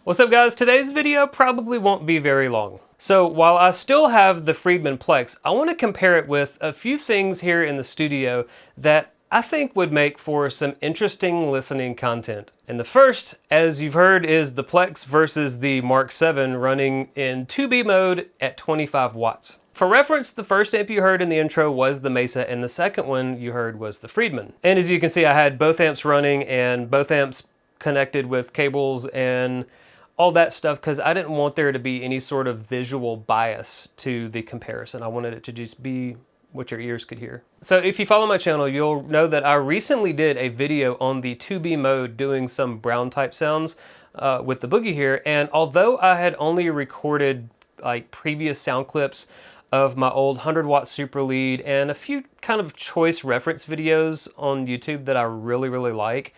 What's up guys? Today's video probably won't be very long. So while I still have the Friedman Plex, I want to compare it with a few things here in the studio that I think would make for some interesting listening content. And the first, as you've heard, is the Plex versus the Mark VII running in 2B mode at 25 watts. For reference, the first amp you heard in the intro was the Mesa, and the second one you heard was the Friedman. And as you can see, I had both amps running and both amps connected with cables and all that stuff because I didn't want there to be any sort of visual bias to the comparison. I wanted it to just be what your ears could hear. So if you follow my channel, you'll know that I recently did a video on the 2B mode doing some brown type sounds with the Boogie here, and although I had only recorded like previous sound clips of my old 100 watt super lead and a few kind of choice reference videos on YouTube that I really like,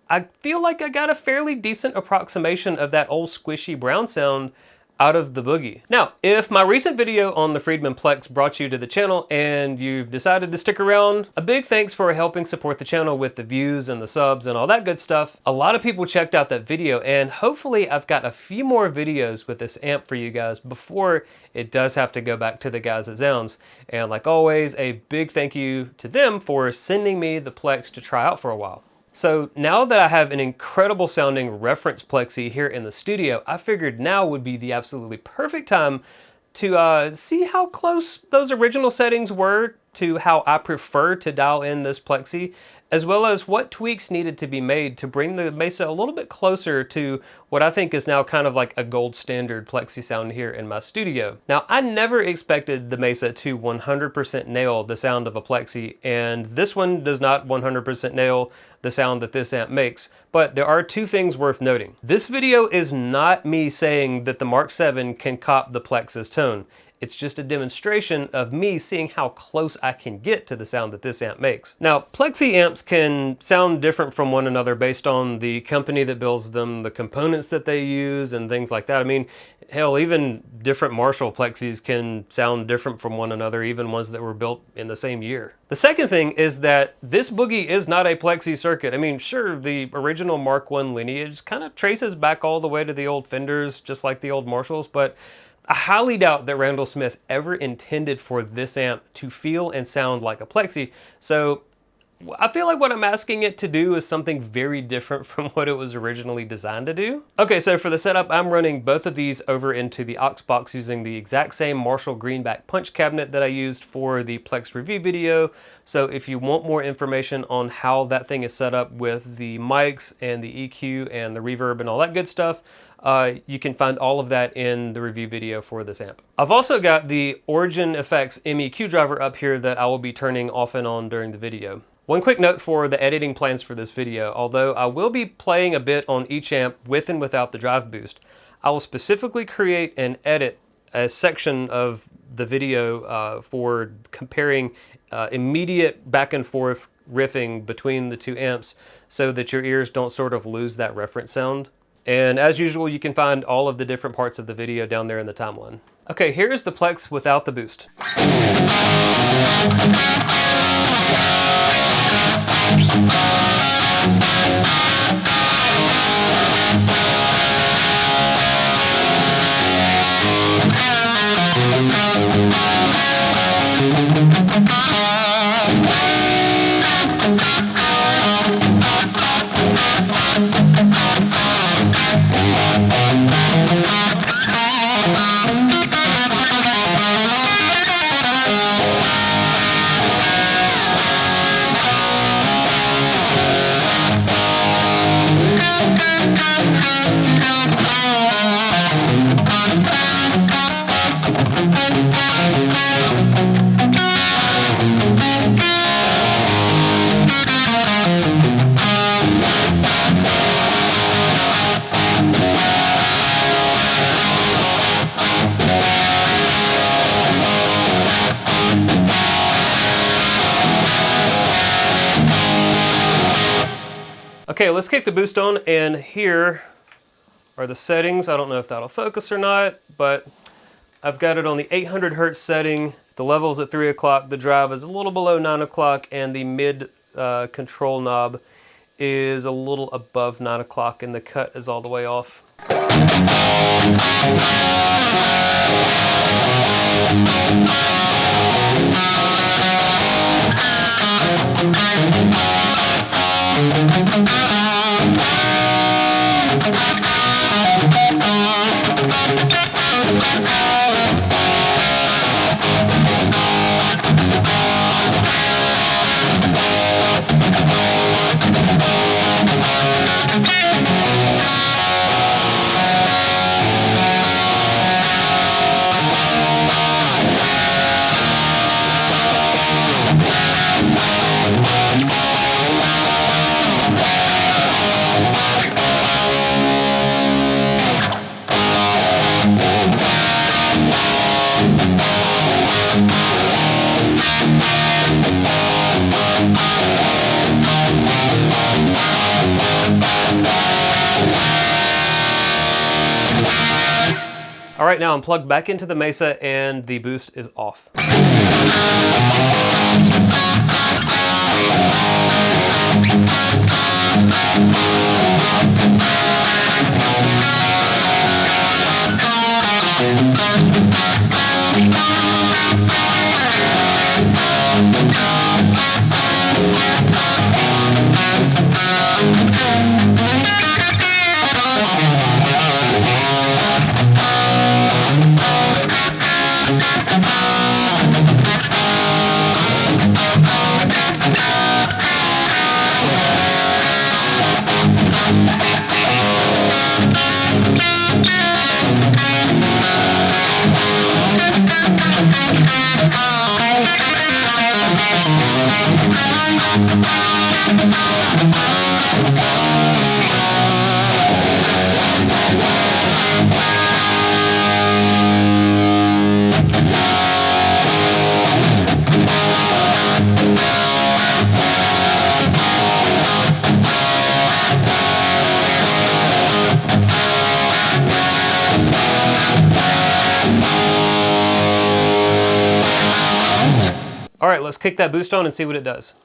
I feel like I got a fairly decent approximation of that old squishy brown sound out of the Boogie. Now, if my recent video on the Friedman Plex brought you to the channel and you've decided to stick around, a big thanks for helping support the channel with the views and the subs and all that good stuff. A lot of people checked out that video, and hopefully I've got a few more videos with this amp for you guys before it does have to go back to the guys at Zzounds. And like always, a big thank you to them for sending me the Plex to try out for a while. So now that I have an incredible sounding reference Plexi here in the studio, I figured now would be the absolutely perfect time to see how close those original settings were to how I prefer to dial in this Plexi, as well as what tweaks needed to be made to bring the Mesa a little bit closer to what I think is now kind of like a gold standard Plexi sound here in my studio. Now, I never expected the Mesa to 100% nail the sound of a Plexi, and this one does not 100% nail the sound that this amp makes, but there are two things worth noting. This video is not me saying that the Mark VII can cop the Plex's tone. It's just a demonstration of me seeing how close I can get to the sound that this amp makes. Now, Plexi amps can sound different from one another based on the company that builds them, the components that they use, and things like that. I mean, hell, even different Marshall Plexis can sound different from one another, even ones that were built in the same year. The second thing is that this Boogie is not a Plexi circuit. I mean, sure, the original Mark I lineage kind of traces back all the way to the old Fenders, just like the old Marshalls, but I highly doubt that Randall Smith ever intended for this amp to feel and sound like a Plexi. So I feel like what I'm asking it to do is something very different from what it was originally designed to do. Okay, so for the setup, I'm running both of these over into the aux box using the exact same Marshall Greenback punch cabinet that I used for the Plex review video. So if you want more information on how that thing is set up with the mics and the EQ and the reverb and all that good stuff, you can find all of that in the review video for this amp. I've also got the Origin Effects MEQ driver up here that I will be turning off and on during the video. One quick note for the editing plans for this video: although I will be playing a bit on each amp with and without the drive boost, I will specifically create and edit a section of the video for comparing immediate back and forth riffing between the two amps so that your ears don't sort of lose that reference sound. And as usual, you can find all of the different parts of the video down there in the timeline. Okay, here's the Plex without the boost. Okay, let's kick the boost on, and here are the settings. I don't know if that'll focus or not, but I've got it on the 800 hertz setting. The level's at 3 o'clock, the drive is a little below 9 o'clock, and the mid control knob is a little above 9 o'clock, and the cut is all the way off. All right, now I'm plugged back into the Mesa and the boost is off. All right, let's kick that boost on and see what it does.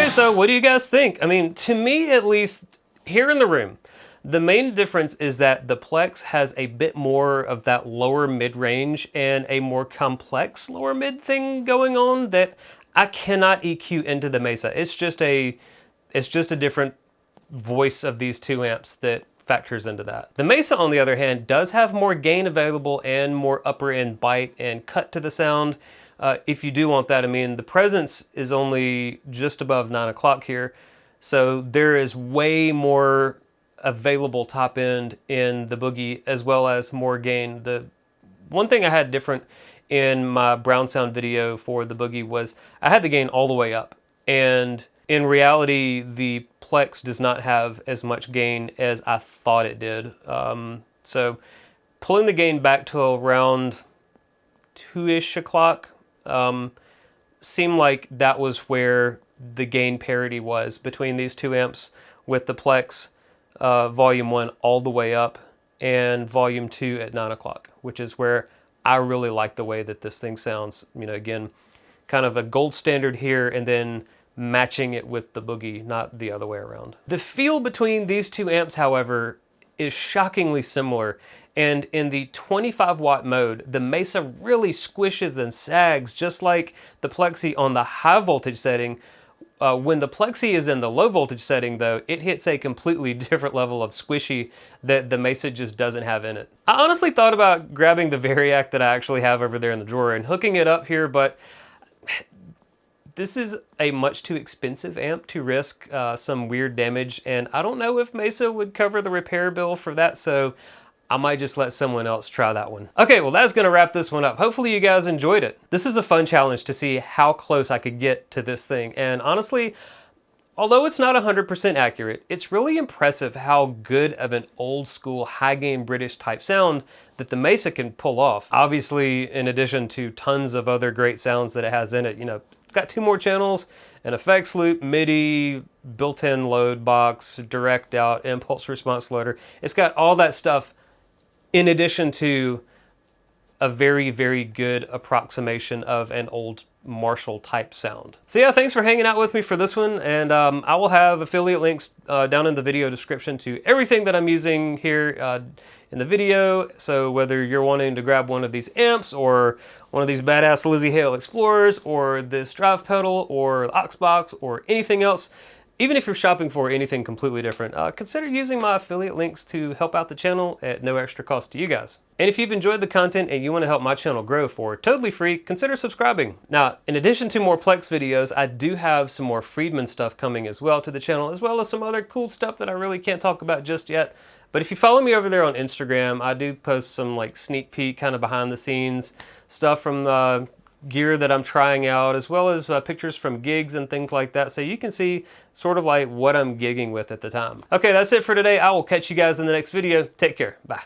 Okay, so what do you guys think? I mean, to me at least, here in the room, the main difference is that the Plex has a bit more of that lower mid-range and a more complex lower mid thing going on that I cannot EQ into the Mesa. It's just a different voice of these two amps that factors into that. The Mesa, on the other hand, does have more gain available and more upper end bite and cut to the sound. If you do want that, I mean, the presence is only just above 9 o'clock here, so there is way more available top end in the Boogie as well as more gain. The one thing I had different in my Brown Sound video for the Boogie was I had the gain all the way up, and in reality the Plex does not have as much gain as I thought it did. So pulling the gain back to around 2-ish o'clock seemed like that was where the gain parity was between these two amps, with the Plex volume 1 all the way up and volume 2 at 9 o'clock, which is where I really like the way that this thing sounds. You know, again, kind of a gold standard here and then matching it with the Boogie, not the other way around. The feel between these two amps, however, is shockingly similar. And in the 25 watt mode, the Mesa really squishes and sags just like the Plexi on the high voltage setting. When the Plexi is in the low voltage setting though, it hits a completely different level of squishy that the Mesa just doesn't have in it. I honestly thought about grabbing the Variac that I actually have over there in the drawer and hooking it up here, but this is a much too expensive amp to risk some weird damage, and I don't know if Mesa would cover the repair bill for that, so I might just let someone else try that one. Okay, well that's gonna wrap this one up. Hopefully you guys enjoyed it. This is a fun challenge to see how close I could get to this thing, and honestly, although it's not 100% accurate, it's really impressive how good of an old school high gain British type sound that the Mesa can pull off. Obviously, in addition to tons of other great sounds that it has in it, you know, it's got 2 more channels, an effects loop, MIDI, built-in load box, direct out, impulse response loader. It's got all that stuff in addition to a very, very good approximation of an old Marshall type sound. So yeah, thanks for hanging out with me for this one, and I will have affiliate links down in the video description to everything that I'm using here in the video. So whether you're wanting to grab one of these amps or one of these badass Lizzy Hale Explorers or this drive pedal or the aux box or anything else, even if you're shopping for anything completely different, consider using my affiliate links to help out the channel at no extra cost to you guys. And if you've enjoyed the content and you want to help my channel grow for totally free, consider subscribing. Now, in addition to more Plex videos, I do have some more Friedman stuff coming as well to the channel, as well as some other cool stuff that I really can't talk about just yet. But if you follow me over there on Instagram, I do post some like sneak peek, kind of behind the scenes stuff from the gear that I'm trying out, as well as pictures from gigs and things like that, so you can see sort of like what I'm gigging with at the time. Okay, that's it for today. I will catch you guys in the next video. Take care. Bye.